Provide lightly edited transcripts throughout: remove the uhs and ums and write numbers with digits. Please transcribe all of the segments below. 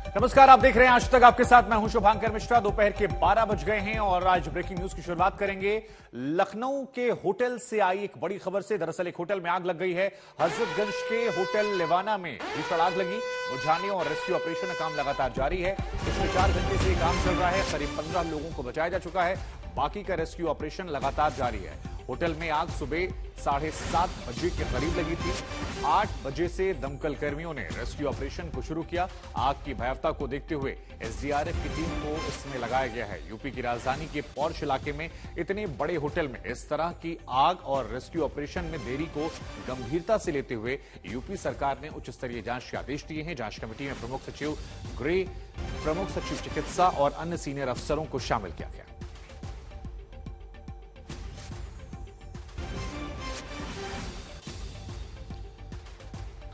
नमस्कार, आप देख रहे हैं आज तक। आपके साथ मैं हूं शुभांकर मिश्रा। दोपहर के 12 बज गए हैं और आज ब्रेकिंग न्यूज की शुरुआत करेंगे लखनऊ के होटल से आई एक बड़ी खबर से। दरअसल एक होटल में आग लग गई है। हजरतगंज के होटल लेवाना में भीषण आग लगी। बुझाने और रेस्क्यू ऑपरेशन का काम लगातार जारी है। पिछले 4 घंटे से काम चल रहा है। करीब 15 लोगों को बचाया जा चुका है। बाकी का रेस्क्यू ऑपरेशन लगातार जारी है। होटल में आग सुबह 7:30 बजे के करीब लगी थी। 8 बजे से दमकल कर्मियों ने रेस्क्यू ऑपरेशन को शुरू किया। आग की भयावता को देखते हुए एसडीआरएफ की टीम को इसमें लगाया गया है। यूपी की राजधानी के पॉर्श इलाके में इतने बड़े होटल में इस तरह की आग और रेस्क्यू ऑपरेशन में देरी को गंभीरता से लेते हुए यूपी सरकार ने उच्च स्तरीय जांच के आदेश दिए हैं। जांच कमेटी में प्रमुख सचिव गृह, प्रमुख सचिव चिकित्सा और अन्य सीनियर अफसरों को शामिल किया गया।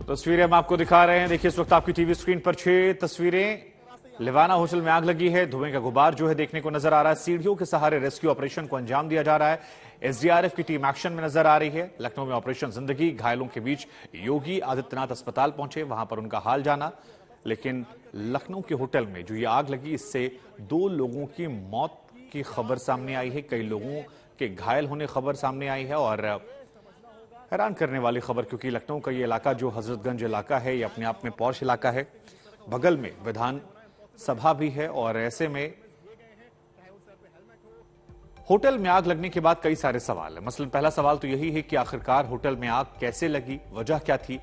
तस्वीरें हम आपको दिखा रहे हैं। देखिए, इस वक्त आपकी टीवी स्क्रीन पर 6 तस्वीरें। लेवाना होटल में आग लगी है। धुएं का गुबार जो है देखने को नजर आ रहा है। सीढ़ियों के सहारे रेस्क्यू ऑपरेशन को अंजाम दिया जा रहा है। एसडीआरएफ की टीम एक्शन में नजर आ रही है। लखनऊ में ऑपरेशन जिंदगी। घायलों के बीच योगी आदित्यनाथ अस्पताल पहुंचे, वहां पर उनका हाल जाना। लेकिन लखनऊ के होटल में जो ये आग लगी, इससे 2 लोगों की मौत की खबर सामने आई है। कई लोगों के घायल होने खबर सामने आई है और हैरान करने वाली खबर, क्योंकि लखनऊ का ये इलाका जो हजरतगंज इलाका है, ये अपने आप में पॉश इलाका है। बगल में विधान सभा भी है और ऐसे में होटल में आग लगने के बाद कई सारे सवाल है। मसलन पहला सवाल तो यही है कि आखिरकार होटल में आग कैसे लगी, वजह क्या थी?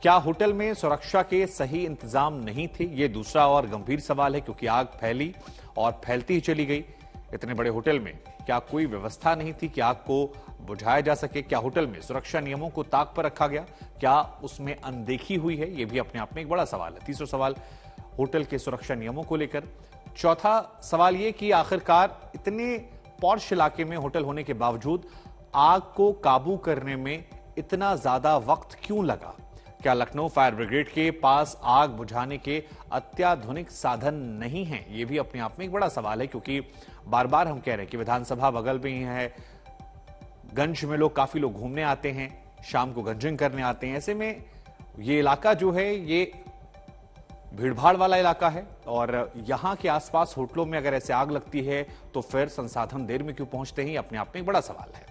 क्या होटल में सुरक्षा के सही इंतजाम नहीं थे? यह दूसरा और गंभीर सवाल है, क्योंकि आग फैली और फैलती ही चली गई। इतने बड़े होटल में क्या कोई व्यवस्था नहीं थी कि आग को बुझाया जा सके? क्या होटल में सुरक्षा नियमों को ताक पर रखा गया? क्या उसमें अनदेखी हुई है? यह भी अपने आप में एक बड़ा सवाल है। तीसरा सवाल होटल के सुरक्षा नियमों को लेकर। चौथा सवाल यह कि आखिरकार इतने पॉश इलाके में होटल होने के बावजूद आग को काबू करने में इतना ज्यादा वक्त क्यों लगा? क्या लखनऊ फायर ब्रिगेड के पास आग बुझाने के अत्याधुनिक साधन नहीं हैं? यह भी अपने आप में एक बड़ा सवाल है, क्योंकि बार बार हम कह रहे हैं कि विधानसभा बगल में ही है। गंज में काफी लोग घूमने आते हैं, शाम को गंजिंग करने आते हैं। ऐसे में ये इलाका जो है ये भीड़भाड़ वाला इलाका है और यहां के आसपास होटलों में अगर ऐसे आग लगती है तो फिर संसाधन देर में क्यों पहुंचते हैं? अपने आप में एक बड़ा सवाल है।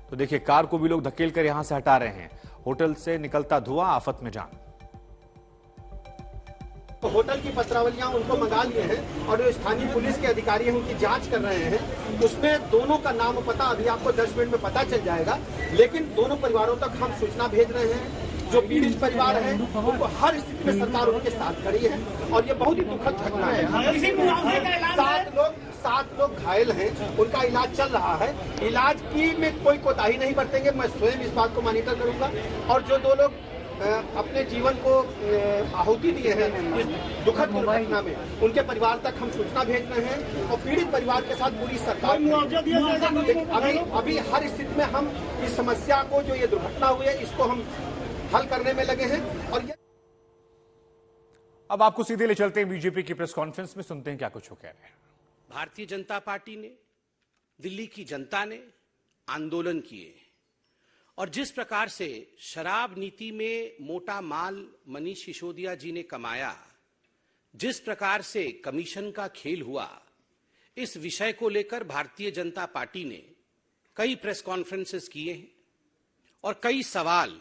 तो देखिए, कार को भी लोग धकेल कर यहां से हटा रहे हैं। होटल से निकलता धुआं, आफत में जान। तो होटल की पत्रावलियां उनको मंगा लिए हैं और जो स्थानीय पुलिस के अधिकारी हैं उनकी जांच कर रहे हैं। उसमें दोनों का नाम पता अभी आपको 10 मिनट में पता चल जाएगा। लेकिन दोनों परिवारों तक हम सूचना भेज रहे हैं। जो पीड़ित परिवार है उनको हर स्थिति में सरकार उनके साथ खड़ी है और ये बहुत ही दुखद घटना है। 7 लोग घायल हैं, उनका इलाज चल रहा है। इलाज की में कोई कोताही नहीं बरतेंगे। मैं स्वयं इस बात को मॉनिटर करूंगा और जो 2 लोग अपने जीवन को आहुति दिए हैं इस दुखद दुर्घटना में, उनके परिवार तक हम सूचना भेज रहे हैं और पीड़ित परिवार के साथ पूरी सरकार अभी हर स्थिति में हम इस समस्या को, जो ये दुर्घटना हुई है, इसको हम हल करने में लगे हैं। और ये अब आपको सीधे ले चलते हैं बीजेपी की प्रेस कॉन्फ्रेंस में, सुनते हैं क्या कुछ वो कह रहे हैं। भारतीय जनता पार्टी ने, दिल्ली की जनता ने आंदोलन किए और जिस प्रकार से शराब नीति में मोटा माल मनीष सिसोदिया जी ने कमाया, जिस प्रकार से कमीशन का खेल हुआ, इस विषय को लेकर भारतीय जनता पार्टी ने कई प्रेस कॉन्फ्रेंसेस किए हैं और कई सवाल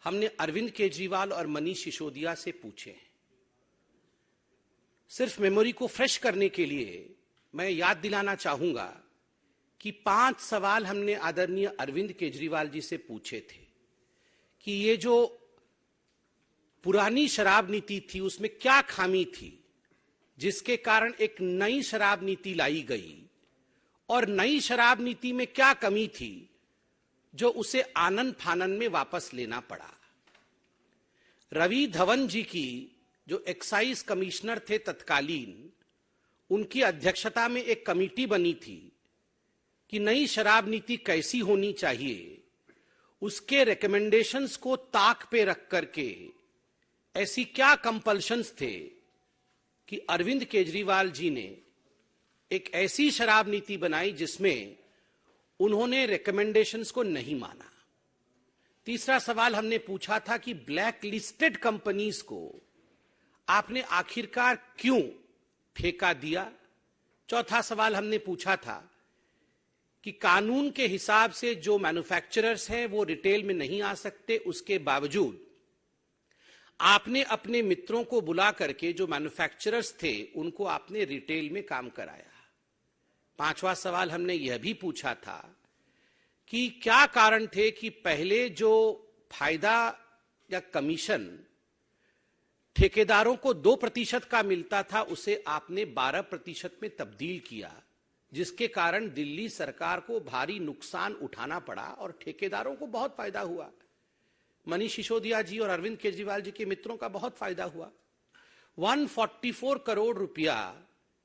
हमने अरविंद केजरीवाल और मनीष सिसोदिया से पूछे हैं। सिर्फ मेमोरी को फ्रेश करने के लिए मैं याद दिलाना चाहूंगा कि 5 सवाल हमने आदरणीय अरविंद केजरीवाल जी से पूछे थे कि ये जो पुरानी शराब नीति थी उसमें क्या खामी थी जिसके कारण एक नई शराब नीति लाई गई, और नई शराब नीति में क्या कमी थी जो उसे आनन फानन में वापस लेना पड़ा। रवि धवन जी की, जो एक्साइज कमिश्नर थे तत्कालीन, उनकी अध्यक्षता में एक कमेटी बनी थी कि नई शराब नीति कैसी होनी चाहिए, उसके रिकमेंडेशंस को ताक पे रख करके ऐसी क्या कंपल्शंस थे कि अरविंद केजरीवाल जी ने एक ऐसी शराब नीति बनाई जिसमें उन्होंने रिकमेंडेशंस को नहीं माना। तीसरा सवाल हमने पूछा था कि ब्लैक लिस्टेड कंपनीज को आपने आखिरकार क्यों ठेका दिया? चौथा सवाल हमने पूछा था कि कानून के हिसाब से जो मैन्युफैक्चरर्स हैं वो रिटेल में नहीं आ सकते, उसके बावजूद आपने अपने मित्रों को बुला करके जो मैन्युफैक्चरर्स थे उनको आपने रिटेल में काम कराया। पांचवा सवाल हमने यह भी पूछा था कि क्या कारण थे कि पहले जो फायदा या कमीशन ठेकेदारों को 2% का मिलता था उसे आपने 12% में तब्दील किया, जिसके कारण दिल्ली सरकार को भारी नुकसान उठाना पड़ा और ठेकेदारों को बहुत फायदा हुआ। मनीष सिसोदिया जी और अरविंद केजरीवाल जी के मित्रों का बहुत फायदा हुआ। 144 करोड़ रुपया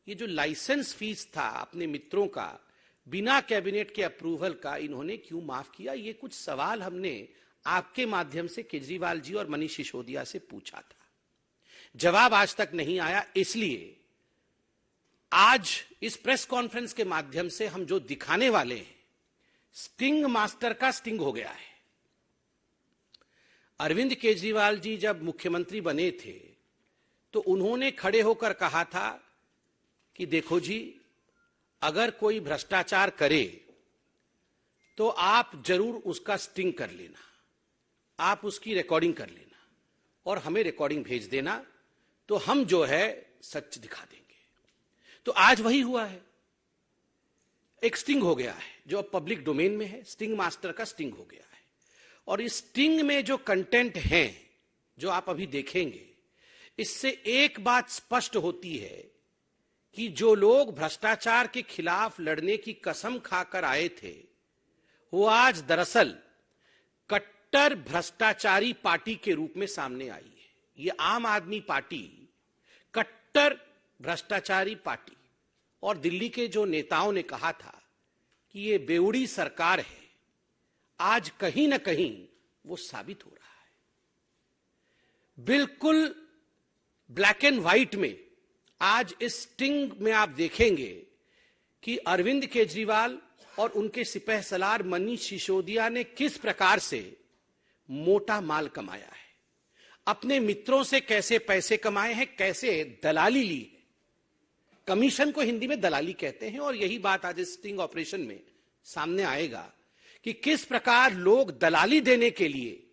ये जो लाइसेंस फीस था अपने मित्रों का, बिना कैबिनेट के अप्रूवल का, इन्होंने क्यों माफ किया? ये कुछ सवाल हमने आपके माध्यम से केजरीवाल जी और मनीष सिसोदिया से पूछा था। जवाब आज तक नहीं आया। इसलिए आज इस प्रेस कॉन्फ्रेंस के माध्यम से हम जो दिखाने वाले हैं, स्टिंग मास्टर का स्टिंग हो गया है। अरविंद केजरीवाल जी जब मुख्यमंत्री बने थे तो उन्होंने खड़े होकर कहा था कि देखो जी, अगर कोई भ्रष्टाचार करे तो आप जरूर उसका स्टिंग कर लेना, आप उसकी रिकॉर्डिंग कर लेना और हमें रिकॉर्डिंग भेज देना, तो हम जो है सच दिखा देंगे। तो आज वही हुआ है, एक स्टिंग हो गया है जो अब पब्लिक डोमेन में है, स्टिंग मास्टर का स्टिंग हो गया है। और इस स्टिंग में जो कंटेंट है जो आप अभी देखेंगे, इससे एक बात स्पष्ट होती है कि जो लोग भ्रष्टाचार के खिलाफ लड़ने की कसम खाकर आए थे वो आज दरअसल कट्टर भ्रष्टाचारी पार्टी के रूप में सामने आई है। ये आम आदमी पार्टी कट्टर भ्रष्टाचारी पार्टी, और दिल्ली के जो नेताओं ने कहा था कि ये बेउड़ी सरकार है, आज कहीं ना कहीं वो साबित हो रहा है। बिल्कुल ब्लैक एंड व्हाइट में आज इस स्टिंग में आप देखेंगे कि अरविंद केजरीवाल और उनके सिपह सलार मनीष सिसोदिया ने किस प्रकार से मोटा माल कमाया है, अपने मित्रों से कैसे पैसे कमाए हैं, कैसे दलाली ली है। कमीशन को हिंदी में दलाली कहते हैं, और यही बात आज इस स्टिंग ऑपरेशन में सामने आएगा कि किस प्रकार लोग दलाली देने के लिए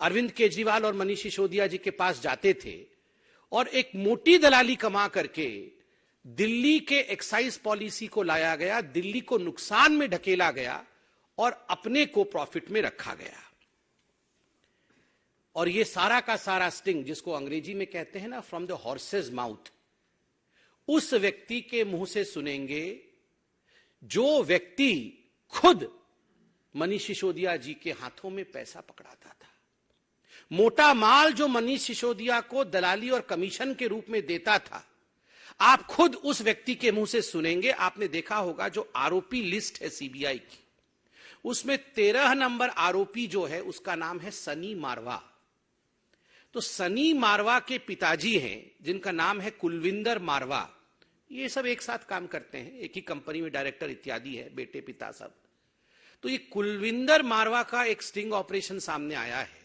अरविंद केजरीवाल और मनीष सिसोदिया जी के पास जाते थे और एक मोटी दलाली कमा करके दिल्ली के एक्साइज पॉलिसी को लाया गया, दिल्ली को नुकसान में ढकेला गया और अपने को प्रॉफिट में रखा गया। और ये सारा का सारा स्टिंग, जिसको अंग्रेजी में कहते हैं ना फ्रॉम द हॉर्सेज माउथ, उस व्यक्ति के मुंह से सुनेंगे जो व्यक्ति खुद मनीष सिसोदिया जी के हाथों में पैसा पकड़ाता था। मोटा माल जो मनीष सिसोदिया को दलाली और कमीशन के रूप में देता था, आप खुद उस व्यक्ति के मुंह से सुनेंगे। आपने देखा होगा जो आरोपी लिस्ट है सीबीआई की, उसमें 13 नंबर आरोपी जो है उसका नाम है सनी मारवा। तो सनी मारवा के पिताजी हैं जिनका नाम है कुलविंदर मारवा, ये सब एक साथ काम करते हैं, एक ही कंपनी में डायरेक्टर इत्यादि है, बेटे पिता सब। तो ये कुलविंदर मारवा का एक स्टिंग ऑपरेशन सामने आया है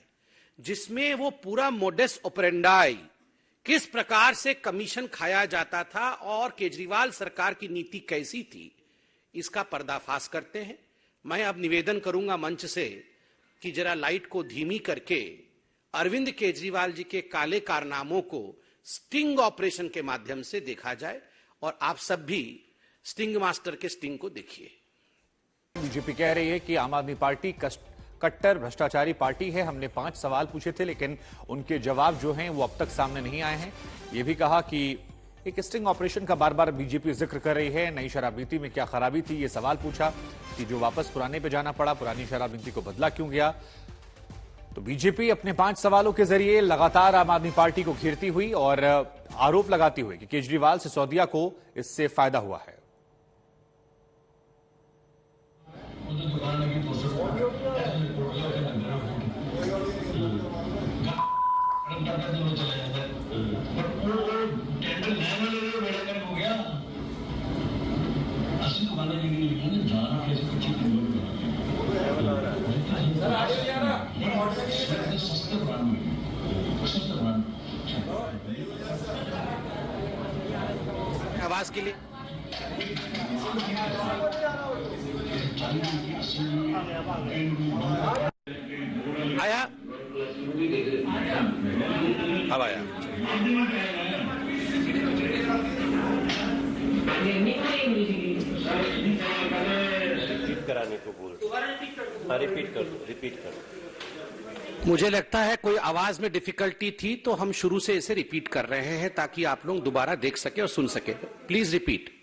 जिसमें वो पूरा मोडस ऑपरेंडाई, किस प्रकार से कमीशन खाया जाता था और केजरीवाल सरकार की नीति कैसी थी, इसका पर्दाफाश करते हैं। मैं अब निवेदन करूंगा मंच से कि जरा लाइट को धीमी करके अरविंद केजरीवाल जी के काले कारनामों को स्टिंग ऑपरेशन के माध्यम से देखा जाए, और आप सब भी स्टिंग मास्टर के स्टिंग को देखिए। बीजेपी कह रही है कि आम आदमी पार्टी कट्टर भ्रष्टाचारी पार्टी है। हमने 5 सवाल पूछे थे लेकिन उनके जवाब जो हैं वो अब तक सामने नहीं आए हैं। ये भी कहा कि एक स्टिंग ऑपरेशन का बार बार बीजेपी जिक्र कर रही है। नई शराब नीति में क्या खराबी थी, ये सवाल पूछा कि जो वापस पुराने पे जाना पड़ा, पुरानी शराब नीति को बदला क्यों गया। तो बीजेपी अपने 5 सवालों के जरिए लगातार आम आदमी पार्टी को घेरती हुई और आरोप लगाती हुई कि केजरीवाल सिसोदिया को इससे फायदा हुआ है। सस्ते आवाज के लिए आया, अब आया। रिपीट कराने को बोल, रिपीट कर दो। मुझे लगता है कोई आवाज में डिफिकल्टी थी, तो हम शुरू से इसे रिपीट कर रहे हैं ताकि आप लोग दोबारा देख सके और सुन सके। Please repeat.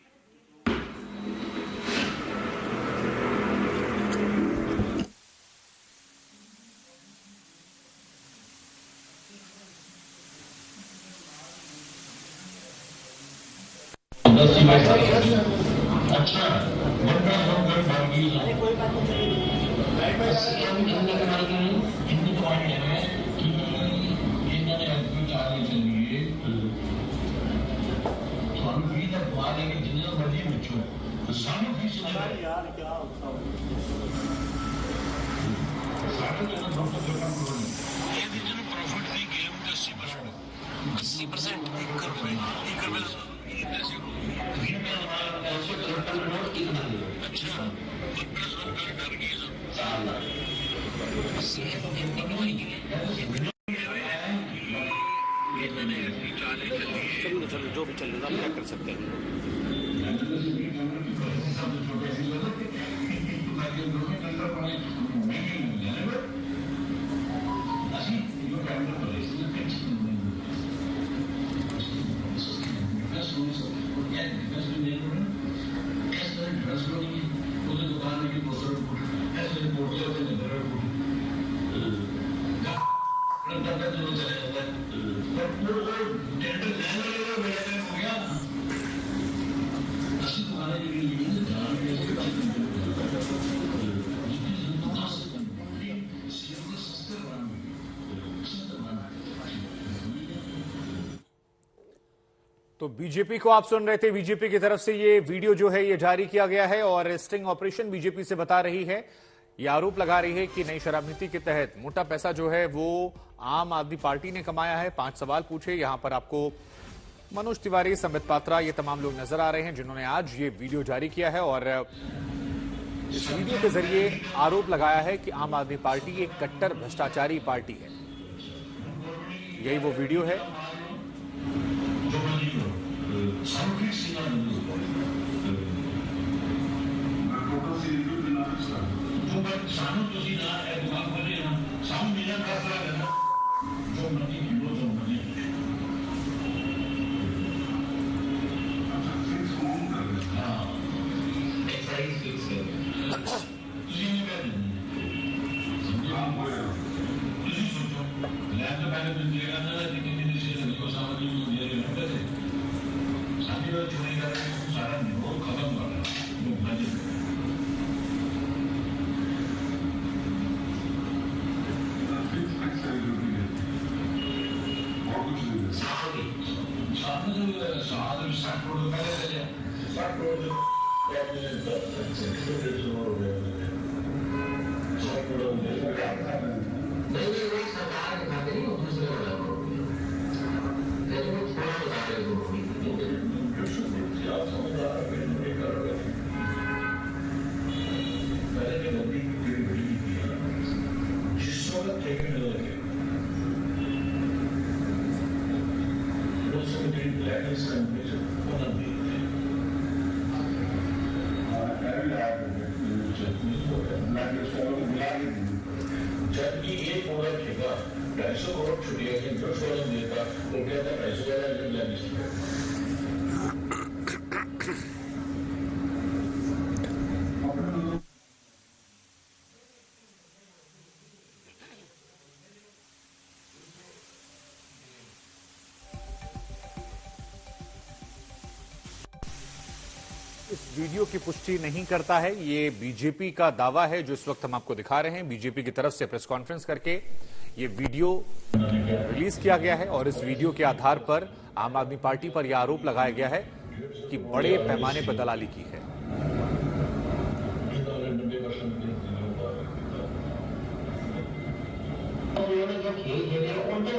चलो जो भी चल रहा है, क्या कर सकते हैं। तो बीजेपी को आप सुन रहे थे। बीजेपी की तरफ से ये वीडियो जो है ये जारी किया गया है और स्टिंग ऑपरेशन बीजेपी से बता रही है। ये आरोप लगा रही है कि नई शराब नीति के तहत मोटा पैसा जो है वो आम आदमी पार्टी ने कमाया है। 5 सवाल पूछे। यहां पर आपको मनोज तिवारी, संबित पात्रा, ये तमाम लोग नजर आ रहे हैं जिन्होंने आज ये वीडियो जारी किया है और इस वीडियो के जरिए आरोप लगाया है कि आम आदमी पार्टी एक कट्टर भ्रष्टाचारी पार्टी है। यही वो वीडियो है। जबकि एक करोड़ ठेका 250 करोड़ छुट्टियां के जो सोलह देता वो कहता 250 वाला इस वीडियो की पुष्टि नहीं करता है। ये बीजेपी का दावा है जो इस वक्त हम आपको दिखा रहे हैं। बीजेपी की तरफ से प्रेस कॉन्फ्रेंस करके ये वीडियो रिलीज किया गया है और इस वीडियो के आधार पर आम आदमी पार्टी पर यह आरोप लगाया गया है कि बड़े पैमाने पर दलाली की है। उन्होंने जो खेल खेले उनके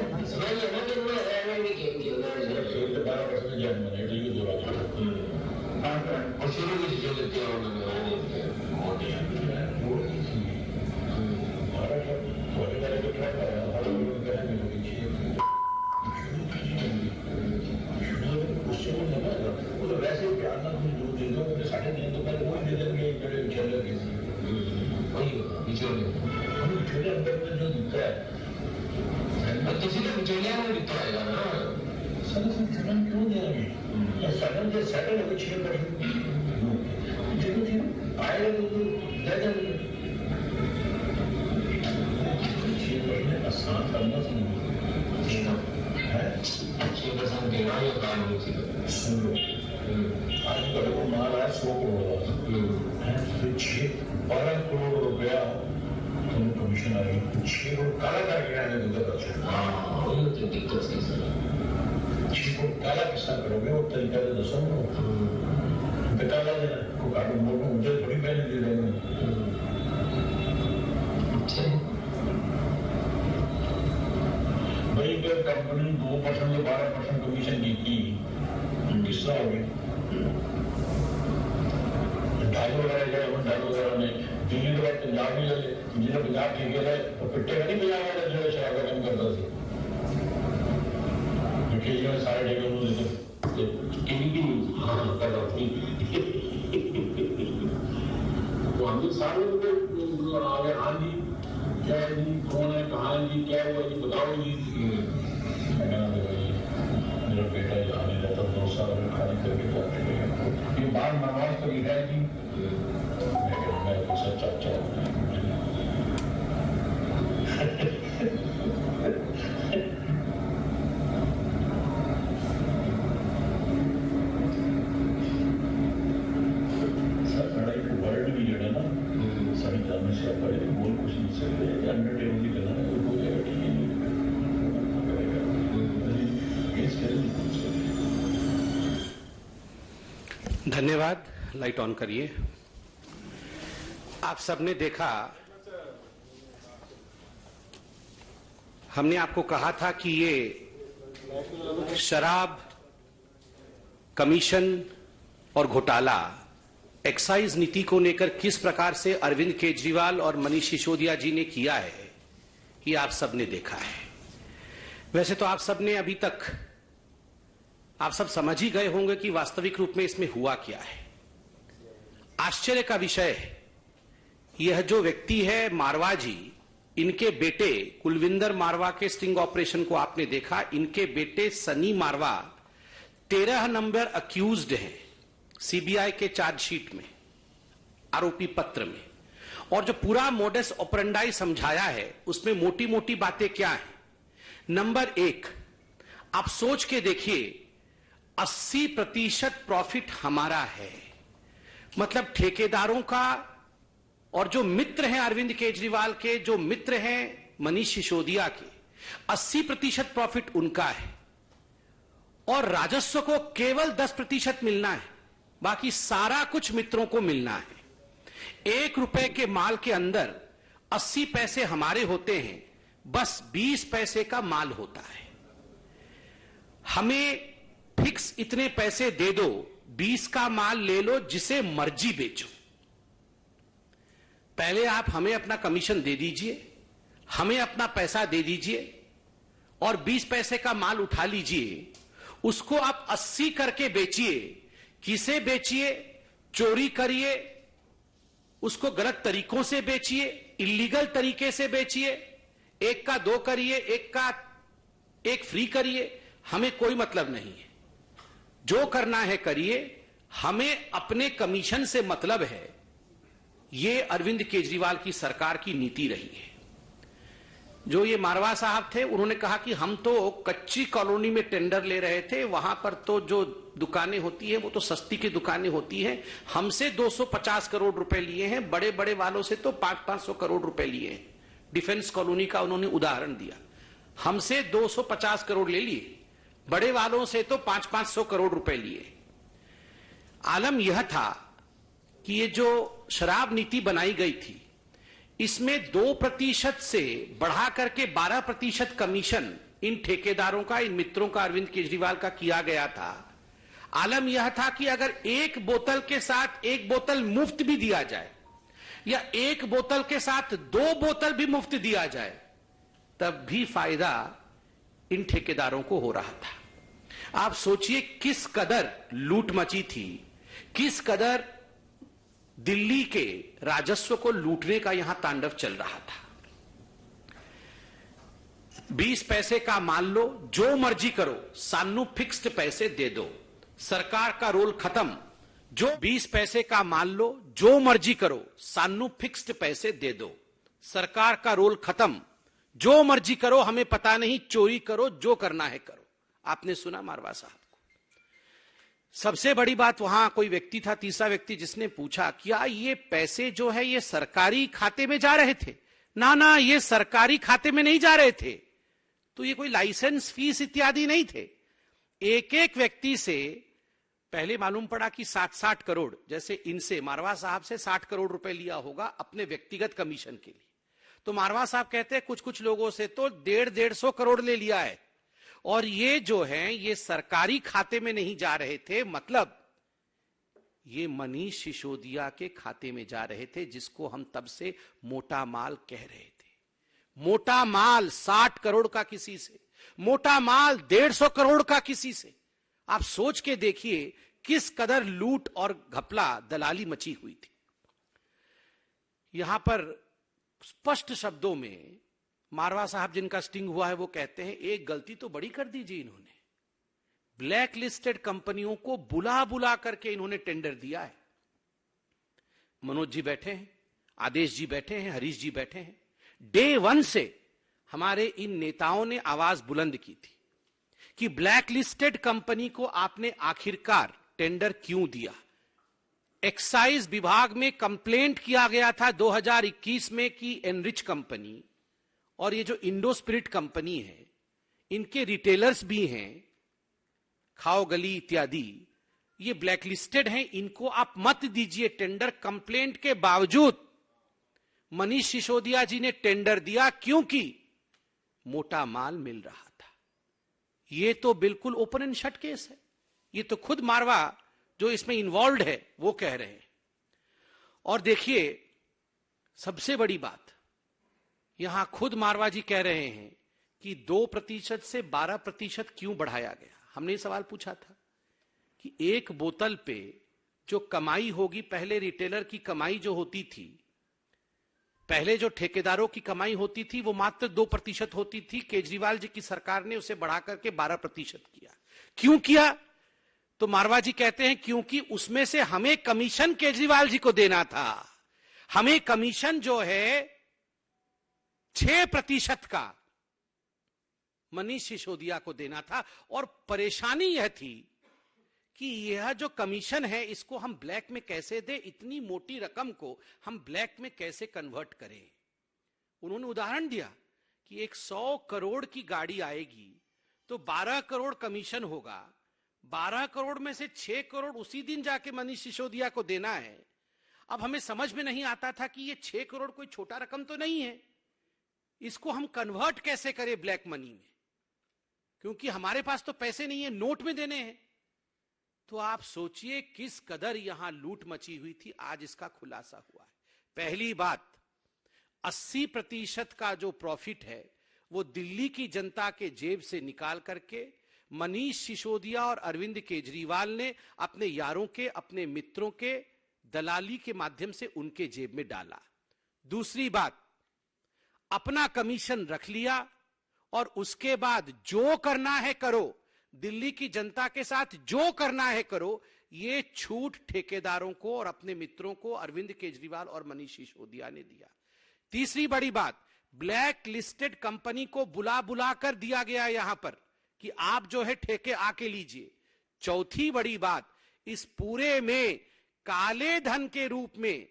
वैसे प्यार ना कुछ दूर दे दो, साढ़े दिन तो पहले वही दे देंगे, बड़े विचोले वही होगा विचोले। हमें विचोले अंदर में जो दिखता है किसी ने विचोलिया में दिखता है ना, सडन क्यों देंगे? सडन से सेटल होकर 6% आएगा तो दे देंगे। 6% आसान करना चाहिए, 6% देना या काम नहीं चाहिए। सुनो, आज कल को माल है 100 करोड़ का, 12 करोड़ रुपया कमीशन आ रही, 6 करोड़ काला करके आने दो, दिक्कत नहीं सर। 6 करोड़ काला किस्सा करोगे वो तरीका से दसो काला देना को काटो मोटो मुझे थोड़ी पहले दे देंगे। भाई अगर कंपनी 2% या 12% कमीशन देती किस्सा हो गया, ढाई वगैरह में दिल्ली के बाद पंजाब में चले, जिन्हें पंजाब ठेके रहे तो पिट्टे का नहीं पंजाब वाले जो शराब का काम करता था, केजी में सारे ठेके उन्होंने देते तो हम सारे आ गए। हाँ जी क्या है जी, कौन है, कहाँ है जी, क्या हुआ जी, बताओ जी। मेरा बेटा यहाँ नहीं रहता, 2 साल में खाली करके जाते हैं, ये बार नमाज तो लिखा है जी। मैं कैसा चाचा सर लड़ाई को वर्ड भी जड़ा ना सभी जानने से पड़े बोल कुछ नहीं सकते, अंडर टेबल भी करना है तो हो जाएगा, ठीक है धन्यवाद। लाइट ऑन करिए। आप सबने देखा, हमने आपको कहा था कि ये शराब, कमीशन और घोटाला, एक्साइज नीति को लेकर किस प्रकार से अरविंद केजरीवाल और मनीष सिसोदिया जी ने किया है, ये आप सबने देखा है। वैसे तो आप सबने अभी तक आप सब समझ ही गए होंगे कि वास्तविक रूप में इसमें हुआ क्या है। आश्चर्य का विषय है, यह जो व्यक्ति है मारवा जी, इनके बेटे कुलविंदर मारवा के स्टिंग ऑपरेशन को आपने देखा। इनके बेटे सनी मारवा 13 नंबर अक्यूज्ड हैं सीबीआई के चार्जशीट में, आरोपी पत्र में। और जो पूरा मोडस ऑपरेंडाई समझाया है उसमें मोटी मोटी बातें क्या है। नंबर 1, आप सोच के देखिए, 80% प्रॉफिट हमारा है, मतलब ठेकेदारों का, और जो मित्र हैं अरविंद केजरीवाल के, जो मित्र हैं मनीष सिसोदिया के, 80% प्रॉफिट उनका है। और राजस्व को केवल 10% मिलना है, बाकी सारा कुछ मित्रों को मिलना है। 1 रुपए के माल के अंदर 80 पैसे हमारे होते हैं, बस 20 पैसे का माल होता है। हमें फिक्स इतने पैसे दे दो, 20 का माल ले लो, जिसे मर्जी बेचो। पहले आप हमें अपना कमीशन दे दीजिए, हमें अपना पैसा दे दीजिए और 20 पैसे का माल उठा लीजिए। उसको आप 80 करके बेचिए। किसे बेचिए? चोरी करिए, उसको गलत तरीकों से बेचिए, इलीगल तरीके से बेचिए, 1 का 2 करिए, 1 का 1 फ्री करिए, हमें कोई मतलब नहीं है। जो करना है करिए, हमें अपने कमीशन से मतलब है। ये अरविंद केजरीवाल की सरकार की नीति रही है। जो ये मारवा साहब थे, उन्होंने कहा कि हम तो कच्ची कॉलोनी में टेंडर ले रहे थे, वहां पर तो जो दुकानें होती है वो तो सस्ती की दुकानें होती हैं, हमसे 250 करोड़ रुपए लिए हैं, बड़े बड़े वालों से तो 500-500 करोड़ रुपए लिए हैं। डिफेंस कॉलोनी का उन्होंने उदाहरण दिया। हमसे 250 करोड़ ले लिए, बड़े वालों से तो 500-500 करोड़ रुपए लिए। आलम यह था कि ये जो शराब नीति बनाई गई थी, इसमें 2% से बढ़ा करके 12% कमीशन इन ठेकेदारों का, इन मित्रों का, अरविंद केजरीवाल का किया गया था। आलम यह था कि अगर एक बोतल के साथ एक बोतल मुफ्त भी दिया जाए या एक बोतल के साथ 2 बोतल भी मुफ्त दिया जाए, तब भी फायदा इन ठेकेदारों को हो रहा था। आप सोचिए किस कदर लूट मची थी, किस कदर दिल्ली के राजस्व को लूटने का यहां तांडव चल रहा था। 20 पैसे का मान लो, जो मर्जी करो, सानू फिक्स्ड पैसे दे दो, सरकार का रोल खत्म। जो 20 पैसे का मान लो, जो मर्जी करो, सानू फिक्स्ड पैसे दे दो, सरकार का रोल खत्म। जो मर्जी करो, हमें पता नहीं, चोरी करो, जो करना है करो। आपने सुना मारवा साहब को। सबसे बड़ी बात, वहां कोई व्यक्ति था, तीसरा व्यक्ति, जिसने पूछा क्या ये पैसे जो है ये सरकारी खाते में जा रहे थे? ना, ये सरकारी खाते में नहीं जा रहे थे। तो ये कोई लाइसेंस फीस इत्यादि नहीं थे। एक एक व्यक्ति से पहले मालूम पड़ा कि 60 करोड़, जैसे इनसे मारवा साहब से 60 करोड़ रुपए लिया होगा अपने व्यक्तिगत कमीशन के लिए। तो मारवा साहब कहते हैं कुछ लोगों से तो 150 करोड़ ले लिया है, और ये जो है ये सरकारी खाते में नहीं जा रहे थे, मतलब ये मनीष सिसोदिया के खाते में जा रहे थे, जिसको हम तब से मोटा माल कह रहे थे। मोटा माल 60 करोड़ का किसी से, मोटा माल 150 करोड़ का किसी से। आप सोच के देखिए किस कदर लूट और घपला दलाली मची हुई थी। यहां पर स्पष्ट शब्दों में मारवा साहब, जिनका स्टिंग हुआ है, वो कहते हैं एक गलती तो बड़ी कर दी जी इन्होंने। ब्लैक लिस्टेड कंपनियों को बुला बुला करके इन्होंने टेंडर दिया है। मनोज जी बैठे हैं, आदेश जी बैठे हैं, हरीश जी बैठे हैं। डे 1 से हमारे इन नेताओं ने आवाज बुलंद की थी कि ब्लैक लिस्टेड कंपनी को आपने आखिरकार टेंडर क्यों दिया। एक्साइज विभाग में कंप्लेंट किया गया था 2021 में कि एनरिच कंपनी और ये जो इंडो स्पिरिट कंपनी है, इनके रिटेलर्स भी हैं, खाओ गली इत्यादि, ये ब्लैक लिस्टेड हैं, इनको आप मत दीजिए टेंडर। कंप्लेंट के बावजूद मनीष सिसोदिया जी ने टेंडर दिया, क्योंकि मोटा माल मिल रहा था। ये तो बिल्कुल ओपन एंड शट केस है। ये तो खुद मारवा जो इसमें इन्वॉल्व है वो कह रहे हैं। और देखिए सबसे बड़ी बात, यहां खुद मारवा जी कह रहे हैं कि 2% से 12% क्यों बढ़ाया गया। हमने सवाल पूछा था कि एक बोतल पे जो कमाई होगी, पहले रिटेलर की कमाई जो होती थी, पहले जो ठेकेदारों की कमाई होती थी, वो मात्र 2% होती थी। केजरीवाल जी की सरकार ने उसे बढ़ाकर के 12% किया। क्यों किया? तो मारवा जी कहते हैं क्योंकि उसमें से हमें कमीशन केजरीवाल जी को देना था। हमें कमीशन जो है 6% का मनीष सिसोदिया को देना था। और परेशानी यह थी कि यह जो कमीशन है इसको हम ब्लैक में कैसे दें, इतनी मोटी रकम को हम ब्लैक में कैसे कन्वर्ट करें। उन्होंने उदाहरण दिया कि एक 100 करोड़ की गाड़ी आएगी तो 12 करोड़ कमीशन होगा, 12 करोड़ में से 6 करोड़ उसी दिन जाके मनीष सिसोदिया को देना है। अब हमें समझ में नहीं आता था कि ये 6 करोड़ कोई छोटा रकम तो नहीं है, इसको हम कन्वर्ट कैसे करें ब्लैक मनी में, क्योंकि हमारे पास तो पैसे नहीं है, नोट में देने हैं। तो आप सोचिए किस कदर यहां लूट मची हुई थी। आज इसका खुलासा हुआ है। पहली बात, 80% का जो प्रॉफिट है वो दिल्ली की जनता के जेब से निकाल करके मनीष सिसोदिया और अरविंद केजरीवाल ने अपने यारों के, अपने मित्रों के दलाली के माध्यम से उनके जेब में डाला। दूसरी बात, अपना कमीशन रख लिया और उसके बाद जो करना है करो, दिल्ली की जनता के साथ जो करना है करो। ये छूट ठेकेदारों को और अपने मित्रों को अरविंद केजरीवाल और मनीष सिसोदिया ने दिया। तीसरी बड़ी बात, ब्लैक लिस्टेड कंपनी को बुला बुला कर दिया गया यहां पर कि आप जो है ठेके आके लीजिए। चौथी बड़ी बात, इस पूरे में काले धन के रूप में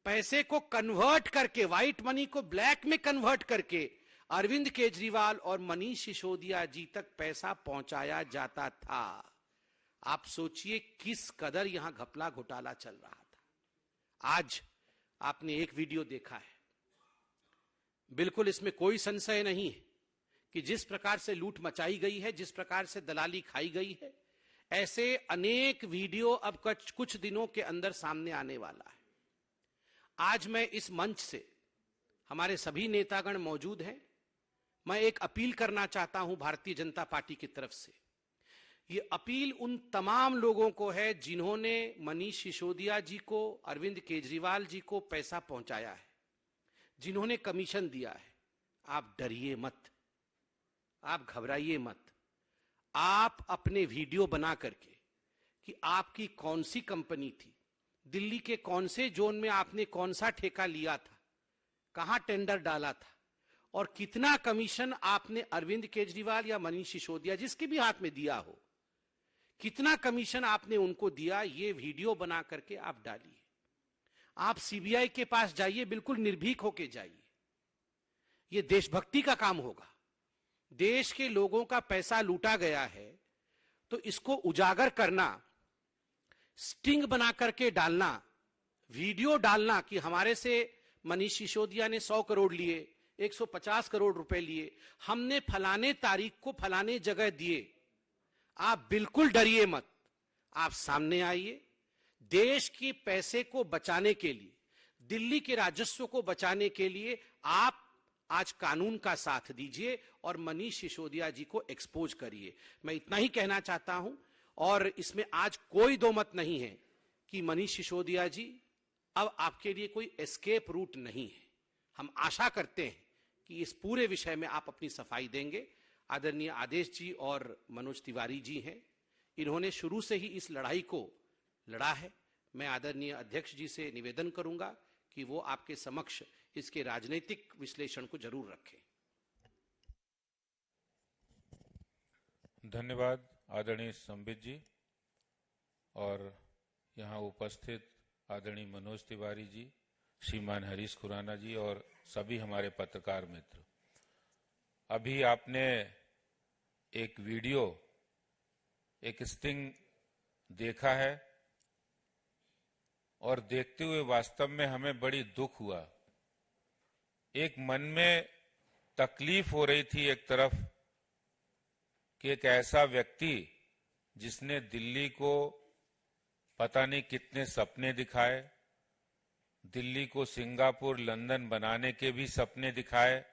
पैसे को कन्वर्ट करके, व्हाइट मनी को ब्लैक में कन्वर्ट करके अरविंद केजरीवाल और मनीष सिसोदिया जी तक पैसा पहुंचाया जाता था। आप सोचिए किस कदर यहां घपला घोटाला चल रहा था। आज आपने एक वीडियो देखा है, बिल्कुल इसमें कोई संशय नहीं है कि जिस प्रकार से लूट मचाई गई है, जिस प्रकार से दलाली खाई गई है, ऐसे अनेक वीडियो अब कुछ दिनों के अंदर सामने आने वाला है। आज मैं इस मंच से, हमारे सभी नेतागण मौजूद हैं, मैं एक अपील करना चाहता हूं भारतीय जनता पार्टी की तरफ से। ये अपील उन तमाम लोगों को है जिन्होंने मनीष सिसोदिया जी को, अरविंद केजरीवाल जी को पैसा पहुंचाया है, जिन्होंने कमीशन दिया है। आप डरिए मत, आप घबराइए मत। आप अपने वीडियो बना करके कि आपकी कौन सी कंपनी थी, दिल्ली के कौन से जोन में आपने कौन सा ठेका लिया था, कहां टेंडर डाला था और कितना कमीशन आपने अरविंद केजरीवाल या मनीष सिसोदिया, जिसके भी हाथ में दिया हो, कितना कमीशन आपने उनको दिया, ये वीडियो बना करके आप डालिए। आप सीबीआई के पास जाइए, बिल्कुल निर्भीक होके जाइए। ये देशभक्ति का काम होगा। देश के लोगों का पैसा लूटा गया है तो इसको उजागर करना, स्टिंग बना करके डालना, वीडियो डालना कि हमारे से मनीष सिसोदिया ने 100 करोड़ लिए, 150 करोड़ रुपए लिए, हमने फलाने तारीख को फलाने जगह दिए। आप बिल्कुल डरिए मत, आप सामने आइए। देश के पैसे को बचाने के लिए, दिल्ली के राजस्व को बचाने के लिए आप आज कानून का साथ दीजिए और मनीष सिसोदिया जी को एक्सपोज करिए। मैं इतना ही कहना चाहता हूं और इसमें आज कोई दो मत नहीं है कि मनीष सिसोदिया जी अब आपके लिए कोई एस्केप रूट नहीं है। हम आशा करते हैं कि इस पूरे विषय में आप अपनी सफाई देंगे। आदरणीय आदेश जी और मनोज तिवारी जी हैं, इन्होंने शुरू से ही इस लड़ाई को लड़ा है। मैं आदरणीय अध्यक्ष जी से निवेदन करूंगा कि वो आपके समक्ष इसके राजनीतिक विश्लेषण को जरूर रखें। धन्यवाद आदरणीय संबित जी और यहाँ उपस्थित आदरणीय मनोज तिवारी जी, श्रीमान हरीश खुराना जी और सभी हमारे पत्रकार मित्र। अभी आपने एक वीडियो, एक स्टिंग देखा है और देखते हुए वास्तव में हमें बड़ी दुख हुआ। एक मन में तकलीफ हो रही थी एक तरफ कि एक ऐसा व्यक्ति जिसने दिल्ली को पता नहीं कितने सपने दिखाए, दिल्ली को सिंगापुर, लंदन बनाने के भी सपने दिखाए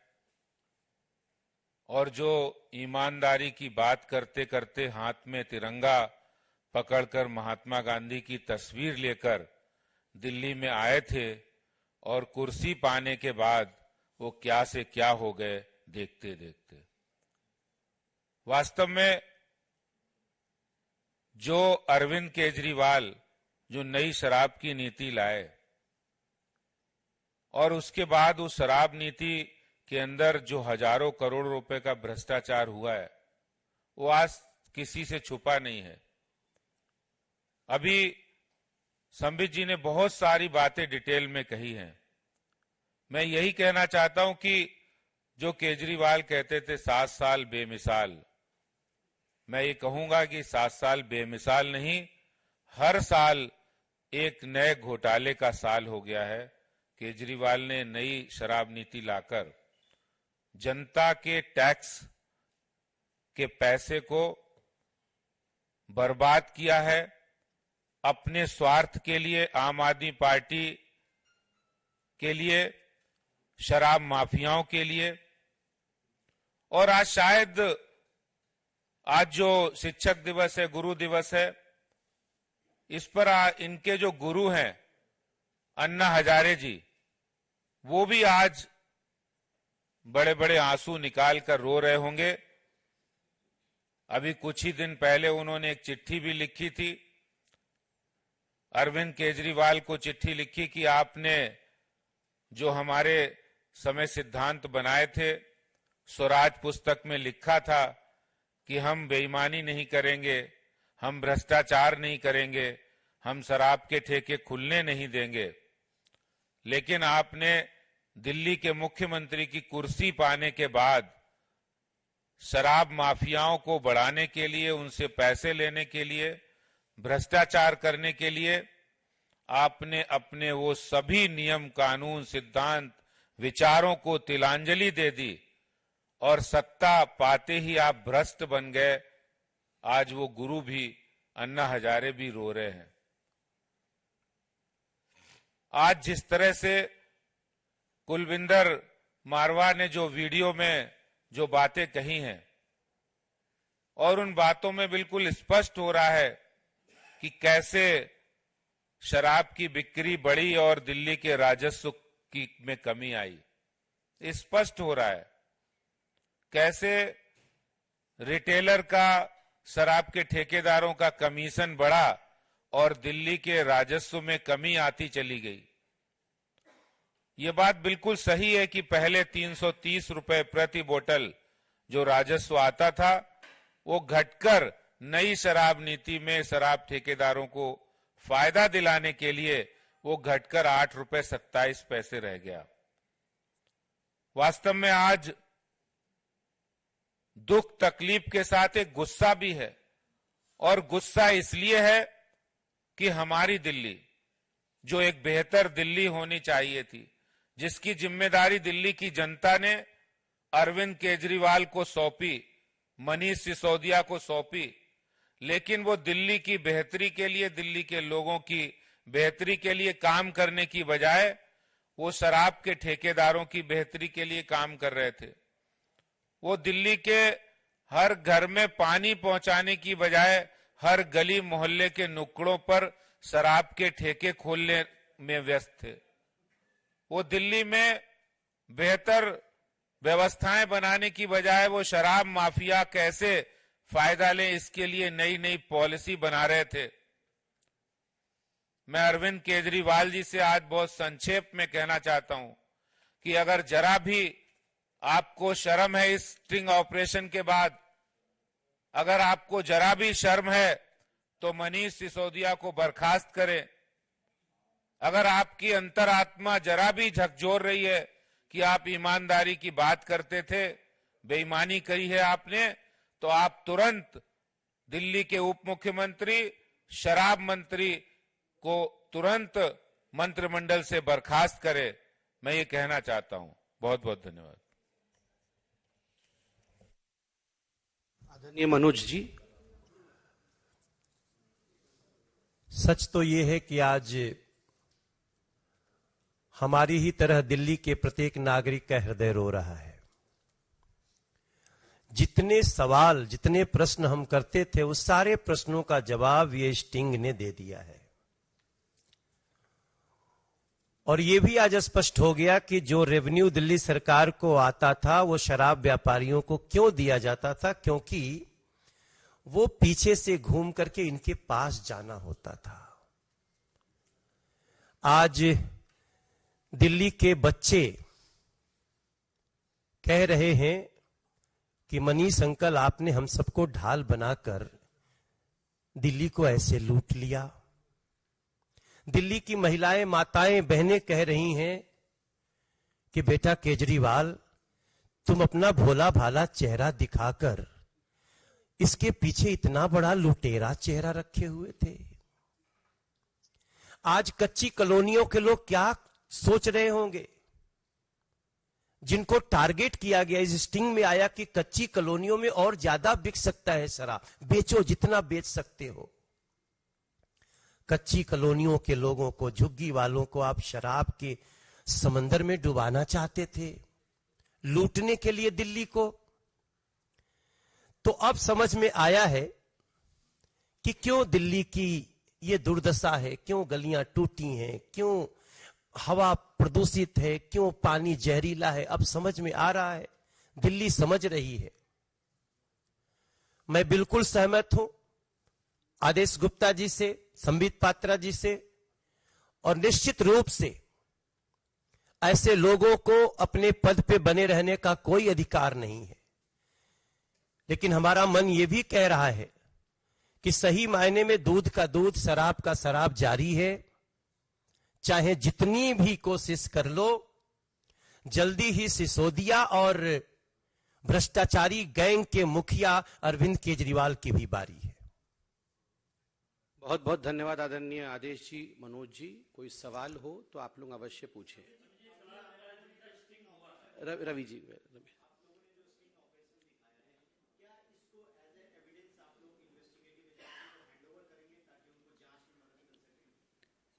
और जो ईमानदारी की बात करते करते हाथ में तिरंगा पकड़कर महात्मा गांधी की तस्वीर लेकर दिल्ली में आए थे और कुर्सी पाने के बाद वो क्या से क्या हो गए देखते देखते। वास्तव में जो अरविंद केजरीवाल जो नई शराब की नीति लाए और उसके बाद उस शराब नीति के अंदर जो हजारों करोड़ रुपए का भ्रष्टाचार हुआ है, वो आज किसी से छुपा नहीं है। अभी संबित जी ने बहुत सारी बातें डिटेल में कही हैं। मैं यही कहना चाहता हूं कि जो केजरीवाल कहते थे 7 साल बेमिसाल, मैं ये कहूंगा कि 7 साल बेमिसाल नहीं, हर साल एक नए घोटाले का साल हो गया है। केजरीवाल ने नई शराब नीति लाकर जनता के टैक्स के पैसे को बर्बाद किया है अपने स्वार्थ के लिए, आम आदमी पार्टी के लिए, शराब माफियाओं के लिए। और आज शायद आज जो शिक्षक दिवस है, गुरु दिवस है, इस पर इनके जो गुरु हैं अन्ना हजारे जी, वो भी आज बड़े बड़े आंसू निकाल कर रो रहे होंगे। अभी कुछ ही दिन पहले उन्होंने एक चिट्ठी भी लिखी थी, अरविंद केजरीवाल को चिट्ठी लिखी कि आपने जो हमारे समय सिद्धांत बनाए थे, स्वराज पुस्तक में लिखा था कि हम बेईमानी नहीं करेंगे, हम भ्रष्टाचार नहीं करेंगे, हम शराब के ठेके खुलने नहीं देंगे, लेकिन आपने दिल्ली के मुख्यमंत्री की कुर्सी पाने के बाद शराब माफियाओं को बढ़ाने के लिए, उनसे पैसे लेने के लिए, भ्रष्टाचार करने के लिए आपने अपने वो सभी नियम, कानून, सिद्धांत, विचारों को तिलांजलि दे दी और सत्ता पाते ही आप भ्रष्ट बन गए। आज वो गुरु भी अन्ना हजारे भी रो रहे हैं। आज जिस तरह से कुलविंदर मारवा ने जो वीडियो में जो बातें कही हैं, और उन बातों में बिल्कुल स्पष्ट हो रहा है कि कैसे शराब की बिक्री बढ़ी और दिल्ली के राजस्व की में कमी आई। स्पष्ट हो रहा है कैसे रिटेलर का, शराब के ठेकेदारों का कमीशन बढ़ा और दिल्ली के राजस्व में कमी आती चली गई। ये बात बिल्कुल सही है कि पहले 330 रुपए प्रति बोतल जो राजस्व आता था, वो घटकर नई शराब नीति में शराब ठेकेदारों को फायदा दिलाने के लिए वो घटकर 8 रुपए 27 पैसे रह गया। वास्तव में आज दुख तकलीफ के साथ एक गुस्सा भी है, और गुस्सा इसलिए है कि हमारी दिल्ली, जो एक बेहतर दिल्ली होनी चाहिए थी, जिसकी जिम्मेदारी दिल्ली की जनता ने अरविंद केजरीवाल को सौंपी, मनीष सिसोदिया को सौंपी, लेकिन वो दिल्ली की बेहतरी के लिए, दिल्ली के लोगों की बेहतरी के लिए काम करने की बजाय वो शराब के ठेकेदारों की बेहतरी के लिए काम कर रहे थे। वो दिल्ली के हर घर में पानी पहुंचाने की बजाय हर गली मोहल्ले के नुक्कड़ों पर शराब के ठेके खोलने में व्यस्त थे। वो दिल्ली में बेहतर व्यवस्थाएं बनाने की बजाय वो शराब माफिया कैसे फायदा लें, इसके लिए नई नई पॉलिसी बना रहे थे। मैं अरविंद केजरीवाल जी से आज बहुत संक्षेप में कहना चाहता हूं कि अगर जरा भी आपको शर्म है इस स्टिंग ऑपरेशन के बाद, अगर आपको जरा भी शर्म है तो मनीष सिसोदिया को बर्खास्त करें। अगर आपकी अंतरात्मा जरा भी झकझोर रही है कि आप ईमानदारी की बात करते थे, बेईमानी करी है आपने, तो आप तुरंत दिल्ली के उप मुख्यमंत्री, शराब मंत्री को तुरंत मंत्रिमंडल से बर्खास्त करें। मैं ये कहना चाहता हूं। बहुत बहुत धन्यवाद। आदरणीय मनोज जी। सच तो ये है कि आज हमारी ही तरह दिल्ली के प्रत्येक नागरिक का हृदय रो रहा है। जितने सवाल, जितने प्रश्न हम करते थे, उस सारे प्रश्नों का जवाब ये स्टिंग ने दे दिया है। और ये भी आज स्पष्ट हो गया कि जो रेवेन्यू दिल्ली सरकार को आता था वो शराब व्यापारियों को क्यों दिया जाता था, क्योंकि वो पीछे से घूम करके इनके पास जाना होता था। आज दिल्ली के बच्चे कह रहे हैं कि मनीष अंकल, आपने हम सबको ढाल बनाकर दिल्ली को ऐसे लूट लिया। दिल्ली की महिलाएं, माताएं, बहनें कह रही हैं कि बेटा केजरीवाल, तुम अपना भोला भाला चेहरा दिखाकर इसके पीछे इतना बड़ा लुटेरा चेहरा रखे हुए थे। आज कच्ची कॉलोनियों के लोग क्या सोच रहे होंगे, जिनको टारगेट किया गया। इस स्टिंग में आया कि कच्ची कॉलोनियों में और ज्यादा बिक सकता है शराब, बेचो जितना बेच सकते हो। कच्ची कॉलोनियों के लोगों को, झुग्गी वालों को आप शराब के समंदर में डुबाना चाहते थे, लूटने के लिए दिल्ली को। तो अब समझ में आया है कि क्यों दिल्ली की ये दुर्दशा है, क्यों गलियां टूटी हैं, क्यों हवा प्रदूषित है, क्यों पानी जहरीला है। अब समझ में आ रहा है, दिल्ली समझ रही है। मैं बिल्कुल सहमत हूं आदेश गुप्ता जी से, संबित पात्रा जी से, और निश्चित रूप से ऐसे लोगों को अपने पद पे बने रहने का कोई अधिकार नहीं है। लेकिन हमारा मन यह भी कह रहा है कि सही मायने में दूध का दूध, शराब का शराब जारी है। चाहे जितनी भी कोशिश कर लो, जल्दी ही सिसोदिया और भ्रष्टाचारी गैंग के मुखिया अरविंद केजरीवाल की भी बारी है। बहुत बहुत धन्यवाद आदरणीय आदेश जी, मनोज जी। कोई सवाल हो तो आप लोग अवश्य पूछें। रवि जी,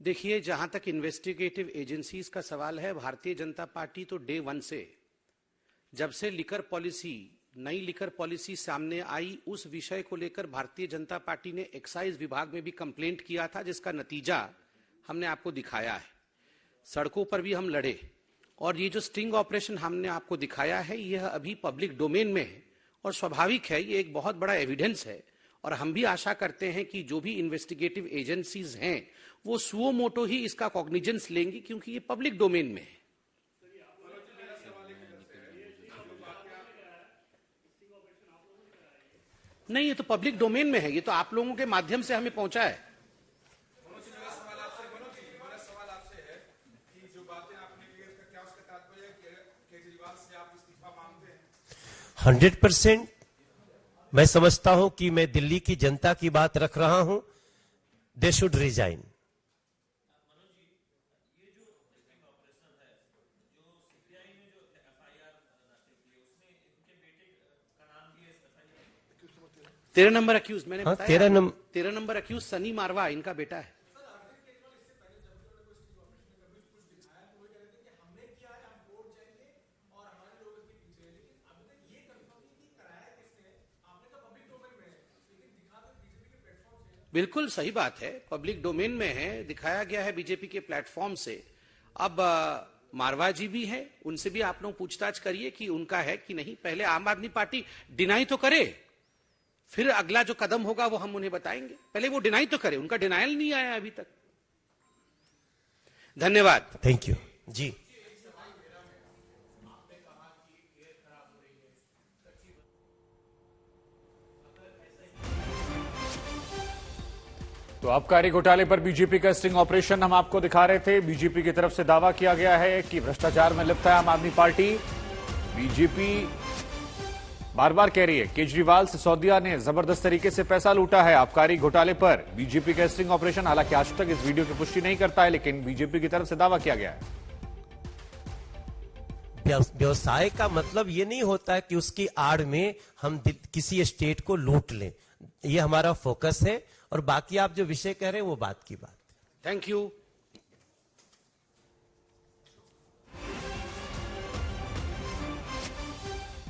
देखिए, जहां तक इन्वेस्टिगेटिव एजेंसीज का सवाल है, भारतीय जनता पार्टी तो डे वन से, जब से लिकर पॉलिसी, नई लिकर पॉलिसी सामने आई, उस विषय को लेकर भारतीय जनता पार्टी ने एक्साइज विभाग में भी कंप्लेंट किया था, जिसका नतीजा हमने आपको दिखाया है। सड़कों पर भी हम लड़े, और ये जो स्टिंग ऑपरेशन हमने आपको दिखाया है, यह अभी पब्लिक डोमेन में है और स्वाभाविक है, ये एक बहुत बड़ा एविडेंस है। और हम भी आशा करते हैं कि जो भी इन्वेस्टिगेटिव एजेंसीज हैं वो सुओ मोटो ही इसका कॉग्निजेंस लेंगी, क्योंकि ये पब्लिक डोमेन में है। नहीं, ये तो पब्लिक डोमेन में है, ये तो आप लोगों के माध्यम से हमें पहुंचा है। 100% मैं समझता हूं कि मैं दिल्ली की जनता की बात रख रहा हूं। They should resign. तेरह नंबर अक्यूज मैंने बताया, 13 नंबर अक्यूज सनी मारवा इनका बेटा है। बिल्कुल सही बात है, पब्लिक डोमेन में है, दिखाया गया है बीजेपी के प्लेटफॉर्म से। अब मारवा जी भी है, उनसे भी आप लोग पूछताछ करिए कि उनका है कि नहीं। पहले आम आदमी पार्टी डिनाई तो करे, फिर अगला जो कदम होगा वो हम उन्हें बताएंगे। पहले वो डिनाई तो करे, उनका डिनायल नहीं आया अभी तक। धन्यवाद। थैंक यू जी। तो आबकारी घोटाले पर बीजेपी का स्टिंग ऑपरेशन हम आपको दिखा रहे थे। बीजेपी की तरफ से दावा किया गया है कि भ्रष्टाचार में लिप्त है आम आदमी पार्टी। बीजेपी बार बार कह रही है केजरीवाल सिसोदिया ने जबरदस्त तरीके से पैसा लूटा है। आबकारी घोटाले पर बीजेपी का स्टिंग ऑपरेशन, हालांकि आज तक इस वीडियो की पुष्टि नहीं करता है, लेकिन बीजेपी की तरफ से दावा किया गया है। व्यवसाय का मतलब ये नहीं होता कि उसकी आड़ में हम किसी स्टेट को लूट लें, ये हमारा फोकस है। और बाकी आप जो विषय कह रहे हैं वो बात की बात है। Thank you.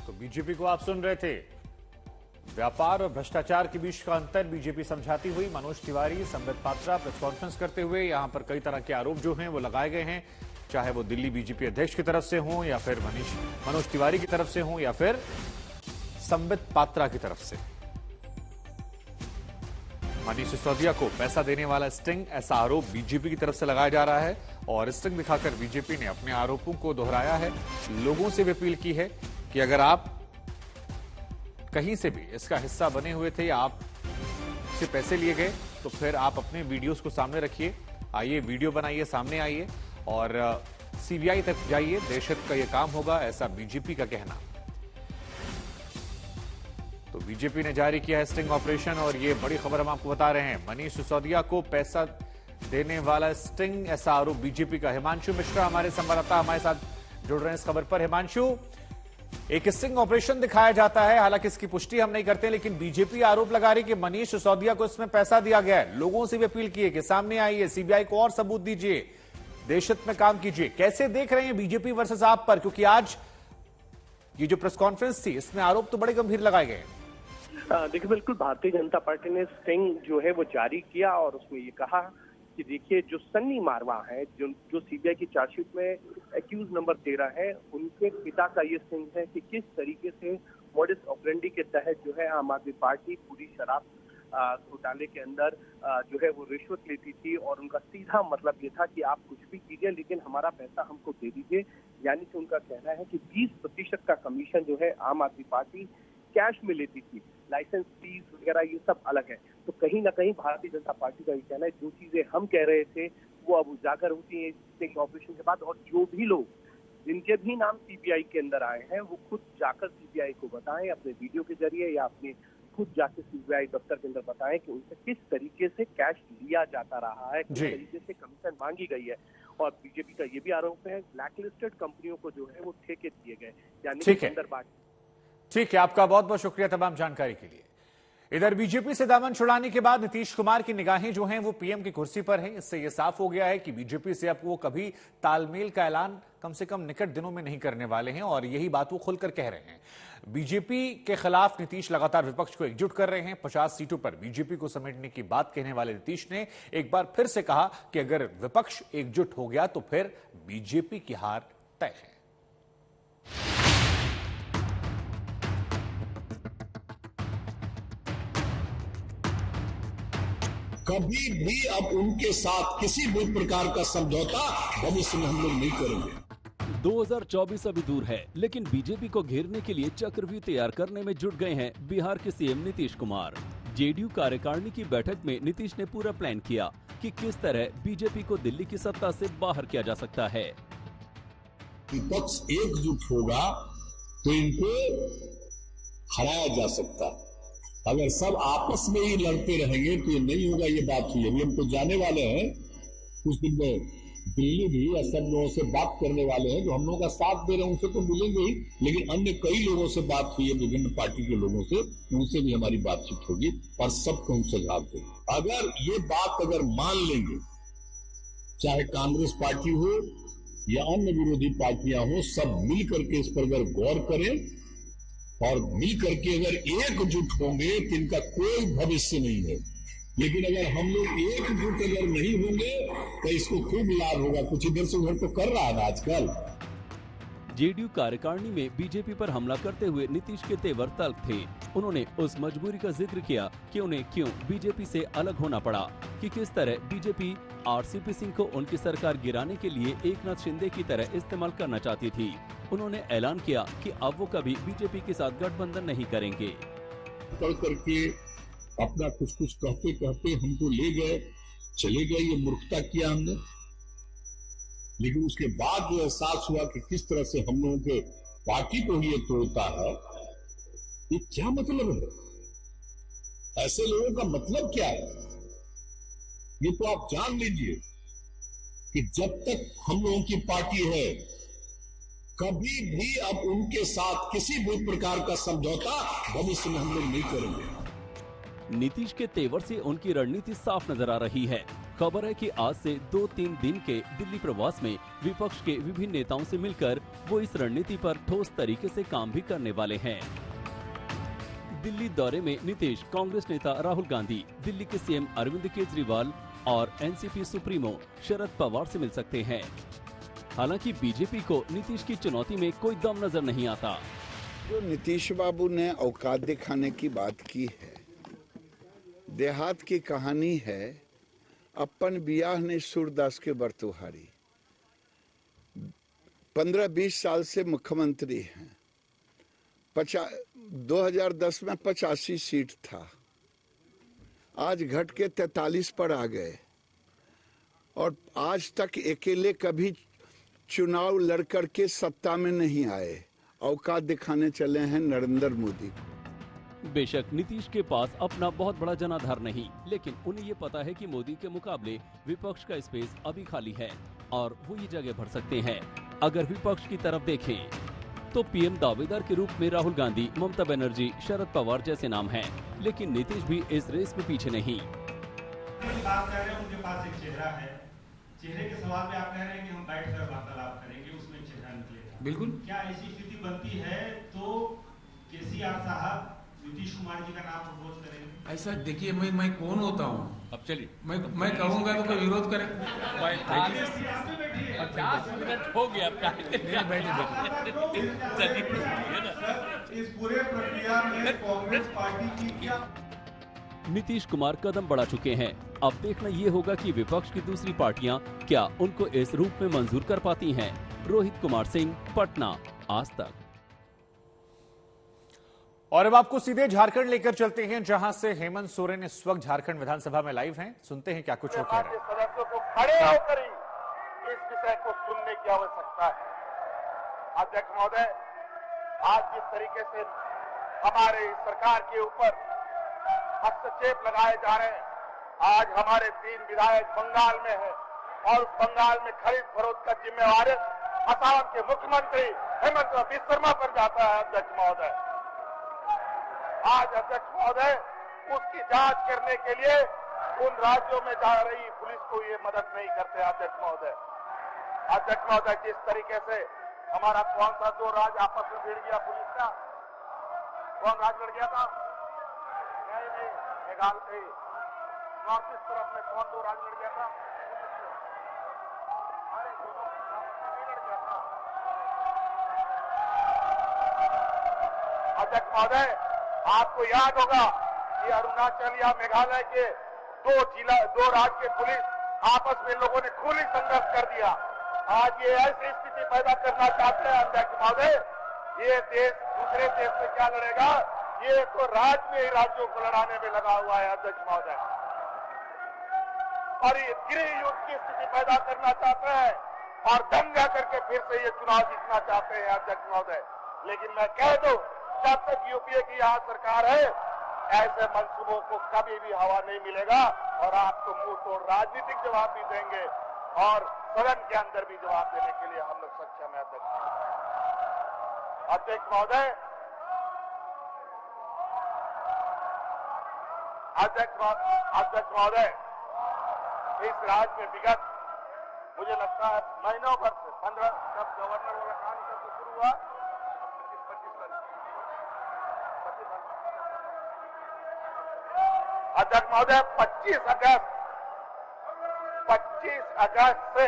तो बीजेपी को आप सुन रहे थे। व्यापार और भ्रष्टाचार के बीच का अंतर बीजेपी समझाती हुई मनोज तिवारी, संबित पात्रा प्रेस कॉन्फ्रेंस करते हुए यहां पर कई तरह के आरोप जो हैं वो लगाए गए हैं, चाहे वो दिल्ली बीजेपी अध्यक्ष की तरफ से हों या फिर मनोज तिवारी की तरफ से हों या फिर संबित पात्रा की तरफ से। मनीष सिसोदिया को पैसा देने वाला स्टिंग, ऐसा आरोप बीजेपी की तरफ से लगाया जा रहा है और स्टिंग दिखाकर बीजेपी ने अपने आरोपों को दोहराया है। लोगों से भी अपील की है कि अगर आप कहीं से भी इसका हिस्सा बने हुए थे या आप से पैसे लिए गए तो फिर आप अपने वीडियोस को सामने रखिए, आइए वीडियो बनाइए, सामने आइए और सीबीआई तक जाइए, देश हित का यह काम होगा, ऐसा बीजेपी का कहना। तो बीजेपी ने जारी किया है स्टिंग ऑपरेशन और ये बड़ी खबर हम आपको बता रहे हैं। मनीष सिसोदिया को पैसा देने वाला स्टिंग, ऐसा आरोप बीजेपी का। हिमांशु मिश्रा हमारे संवाददाता हमारे साथ जुड़ रहे हैं इस खबर पर। हिमांशु, एक स्टिंग ऑपरेशन दिखाया जाता है, हालांकि इसकी पुष्टि हम नहीं करते, लेकिन बीजेपी आरोप लगा रही कि मनीष सिसोदिया को इसमें पैसा दिया गया है। लोगों से भी अपील की है कि सामने आइए, सीबीआई को और सबूत दीजिए, देश हित में काम कीजिए। कैसे देख रहे हैं बीजेपी वर्सेस आप पर, क्योंकि आज ये जो प्रेस कॉन्फ्रेंस थी इसमें आरोप तो बड़े गंभीर लगाए गए हैं। देखिए, बिल्कुल भारतीय जनता पार्टी ने स्टिंग जो है वो जारी किया और उसमें ये कहा कि देखिए जो सन्नी मारवा है, जो सीबीआई की चार्जशीट में एक्यूज नंबर 13 है, उनके पिता का ये स्टिंग है कि किस तरीके से मॉडस ऑपरेंडी के तहत जो है आम आदमी पार्टी पूरी शराब घोटाले के अंदर जो है वो रिश्वत लेती थी और उनका सीधा मतलब ये था कि आप कुछ भी कीजिए लेकिन हमारा पैसा हमको दे दीजिए। यानी कि उनका कहना है कि 20% का कमीशन जो है आम आदमी पार्टी कैश में लेती थी, लाइसेंस फीस वगैरह ये सब अलग है। तो कहीं ना कहीं भारतीय जनता पार्टी का ये कहना है जो चीजें हम कह रहे थे वो अब उजागर होती है इस ऑपरेशन के बाद, और जो भी लोग जिनके भी नाम सीबीआई के अंदर आए हैं वो खुद जाकर सीबीआई को बताएं अपने वीडियो के जरिए या अपने खुद जाकर सीबीआई दफ्तर के अंदर बताएं कि उनसे किस तरीके से कैश लिया जाता रहा है, किस तरीके से कमीशन मांगी गई है। और बीजेपी का ये भी आरोप है ब्लैकलिस्टेड कंपनियों को जो है वो ठेके दिए गए, यानी कि अंदर बात। ठीक है, आपका बहुत बहुत शुक्रिया तमाम जानकारी के लिए। इधर बीजेपी से दामन छुड़ाने के बाद नीतीश कुमार की निगाहें जो हैं वो पीएम की कुर्सी पर हैं। इससे यह साफ हो गया है कि बीजेपी से अब वो कभी तालमेल का ऐलान कम से कम निकट दिनों में नहीं करने वाले हैं और यही बात वो खुलकर कह रहे हैं। बीजेपी के खिलाफ नीतीश लगातार विपक्ष को एकजुट कर रहे हैं। 50 सीटों पर बीजेपी को समेटने की बात कहने वाले नीतीश ने एक बार फिर से कहा कि अगर विपक्ष एकजुट हो गया तो फिर बीजेपी की हार तय है। कभी भी अब उनके साथ किसी भी प्रकार का समझौता भविष्य में हम लोग नहीं करेंगे। 2024 अभी दूर है, लेकिन बीजेपी को घेरने के लिए चक्रव्यूह तैयार करने में जुट गए हैं बिहार के सीएम नीतीश कुमार। जेडीयू कार्यकारिणी की बैठक में नीतीश ने पूरा प्लान किया कि किस तरह बीजेपी को दिल्ली की सत्ता से बाहर किया जा सकता है। विपक्ष एकजुट होगा तो इनको हराया जा सकता है। अगर सब आपस में ही लड़ते रहेंगे तो ये नहीं होगा। ये बात हुई अभी हम तो जाने वाले हैं कुछ दिन में दिल्ली भी, या सब लोगों से बात करने वाले हैं जो हम लोगों का साथ दे रहे हैं उनसे तो मिलेंगे ही, लेकिन अन्य कई लोगों से बात हुई है, विभिन्न पार्टी के लोगों से, उनसे भी हमारी बातचीत होगी और सबको हम सुझाव देंगे। अगर ये बात अगर मान लेंगे, चाहे कांग्रेस पार्टी हो या अन्य विरोधी पार्टियां हो, सब मिल करके इस पर अगर गौर करें और मिल करके अगर एकजुट होंगे तो इनका कोई भविष्य नहीं है। लेकिन अगर हम लोग एकजुट अगर नहीं होंगे तो इसको खूब लाभ होगा। कुछ इधर से उधर तो कर रहा है ना आजकल। जेडीयू कार्यकारिणी में बीजेपी पर हमला करते हुए नीतीश के तेवर तल्ख थे। उन्होंने उस मजबूरी का जिक्र किया कि उन्हें क्यों बीजेपी से अलग होना पड़ा, कि किस तरह बीजेपी आरसीपी सिंह को उनकी सरकार गिराने के लिए एकनाथ शिंदे की तरह इस्तेमाल करना चाहती थी। उन्होंने ऐलान किया कि अब वो कभी बीजेपी के साथ गठबंधन नहीं करेंगे। पढ़ करके अपना कुछ कुछ कहते कहते हमको ले गए, चले गए, ये मूर्खता किया हमने। लेकिन उसके बाद जो एहसास हुआ कि किस तरह से हम लोगों के पार्टी को ये तोड़ता है, ये क्या मतलब है? ऐसे लोगों का मतलब क्या है? ये तो आप जान लीजिए कि जब तक हम लोगों की पार्टी है, कभी भी अब उनके साथ किसी भी प्रकार का समझौता भविष्य में हम लोग नहीं करेंगे। नीतीश के तेवर से उनकी रणनीति साफ नजर आ रही है। खबर है कि आज से 2-3 दिन के दिल्ली प्रवास में विपक्ष के विभिन्न नेताओं से मिलकर वो इस रणनीति पर ठोस तरीके से काम भी करने वाले हैं। दिल्ली दौरे में नीतीश कांग्रेस नेता राहुल गांधी, दिल्ली के सीएम अरविंद केजरीवाल और एनसीपी सुप्रीमो शरद पवार से मिल सकते हैं। हालांकि बीजेपी को नीतीश की चुनौती में कोई दम नजर नहीं आता। जो नीतीश बाबू ने औकात दिखाने की बात की है, देहात की कहानी है, अपन बियाह ने सूरदास के बरतुहारी। 15-20 साल से मुख्यमंत्री हैं। 2010 में 85 सीट था, आज घट के 43 पर आ गए और आज तक अकेले कभी चुनाव लड़कर के सत्ता में नहीं आए। औकात दिखाने चले हैं नरेंद्र मोदी। बेशक नीतीश के पास अपना बहुत बड़ा जनाधार नहीं, लेकिन उन्हें ये पता है कि मोदी के मुकाबले विपक्ष का स्पेस अभी खाली है और वो ये जगह भर सकते हैं। अगर विपक्ष की तरफ देखें तो पीएम दावेदार के रूप में राहुल गांधी, ममता बनर्जी, शरद पवार जैसे नाम हैं, लेकिन नीतीश भी इस रेस में पीछे नहीं। बात कर रहे हैं, उनके पास एक चेहरा है। चेहरे के सवाल में आप कह रहे हैं कि हम बैठकर वार्तालाप करेंगे, उसमें चेहरा निकलेगा। बिल्कुल। क्या ऐसी स्थिति बनती है तो केसीआर साहब नीतीश कुमार जी का नाम प्रपोज करेंगे? ऐसा देखिए, मैं कौन होता हूँ? अब चलिए, मैं कहूँगा तो कोई विरोध करे? 50 मिनट हो गया आपका। इस पूरे प्रक्रिया में कांग्रेस पार्टी की क्या? नीतीश कुमार कदम बढ़ा चुके हैं। अब देखना ये होगा कि विपक्ष की दूसरी पार्टियां क्या उनको इस रूप में मंजूर कर पाती हैं। रोहित कुमार सिंह, पटना, आज तक। और अब आपको सीधे झारखंड लेकर चलते हैं, जहां से हेमंत सोरेन इस वक्त झारखंड विधानसभा में लाइव हैं। सुनते हैं क्या कुछ वो कह रहे हैं। सदस्यों को खड़े होकर ही इस विषय को सुनने की आवश्यकता है। अध्यक्ष महोदय, आज जिस तरीके से हमारे सरकार के ऊपर हस्तक्षेप लगाए जा रहे हैं, आज हमारे 3 विधायक बंगाल में हैं और बंगाल में खरीद फरोख्त का जिम्मेवार असम के मुख्यमंत्री हेमंत बिस्वा शर्मा पर जाता है। अध्यक्ष महोदय, आज अध्यक्ष महोदय उसकी जांच करने के लिए उन राज्यों में जा रही पुलिस को ये मदद नहीं करते। अध्यक्ष महोदय, जिस तरीके से हमारा कौन सा दो राज्य आपस में भिड़ गया पुलिस का, कौन राज्य लड़ गया था? नहीं, मेघालय नॉर्थ ईस्ट तरफ में कौन दो राज्य लड़ गया था? अरे दोनों नहीं लड़ गया था। अध्यक्ष महोदय, आपको याद होगा कि अरुणाचल या मेघालय के दो राज्य के पुलिस आपस में लोगों ने खूनी संघर्ष कर दिया। आज ये ऐसी स्थिति पैदा करना चाहते हैं अध्यक्ष महोदय, ये देश दूसरे देश से क्या लड़ेगा? ये तो राज्य में ही राज्यों को लड़ाने में लगा हुआ है अध्यक्ष महोदय, और ये गृह युद्ध की स्थिति पैदा करना चाहते हैं और दंगा करके फिर से ये चुनाव जीतना चाहते हैं अध्यक्ष महोदय। लेकिन मैं कह दूं, जब तक यूपीए की यहाँ सरकार है, ऐसे मंसूबों को कभी भी हवा नहीं मिलेगा और आपको मुंह तोड़ राजनीतिक जवाब भी देंगे और सदन के अंदर भी जवाब देने के लिए हम लोग सक्षम है। अध्यक्ष महोदय, इस राज्य में विगत मुझे लगता है महीनों भर से 15 जब गवर्नर वाला काम करके शुरू हुआ, 25 अध्यक्ष महोदय, 25 अगस्त से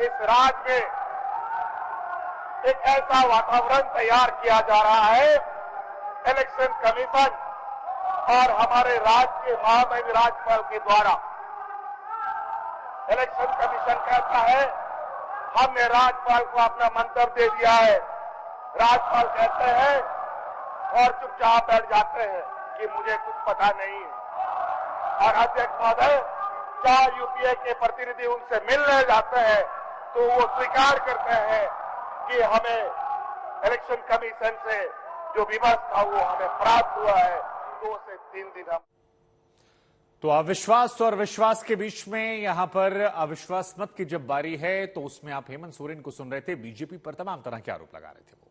इस राज्य में एक ऐसा वातावरण तैयार किया जा रहा है, इलेक्शन कमीशन और हमारे राज्य के महामहिम राज्यपाल के द्वारा। इलेक्शन कमीशन कहता है हमने राज्यपाल को अपना मंतव्य दे दिया है, राज्यपाल कहते हैं और चुपचाप बैठ जाते हैं कि मुझे कुछ पता नहीं है। और अध्यक्ष महोदय, जहां यूपीए के प्रतिनिधि उनसे मिलने जाते हैं तो वो स्वीकार करते हैं कि हमें इलेक्शन कमीशन से जो विवश था वो हमें प्राप्त हुआ है। 2 से 3 दिन हम तो अविश्वास और विश्वास के बीच में यहां पर अविश्वास मत की जब बारी है तो उसमें आप हेमंत सोरेन को सुन रहे थे। बीजेपी पर तमाम तरह के आरोप लगा रहे थे वो।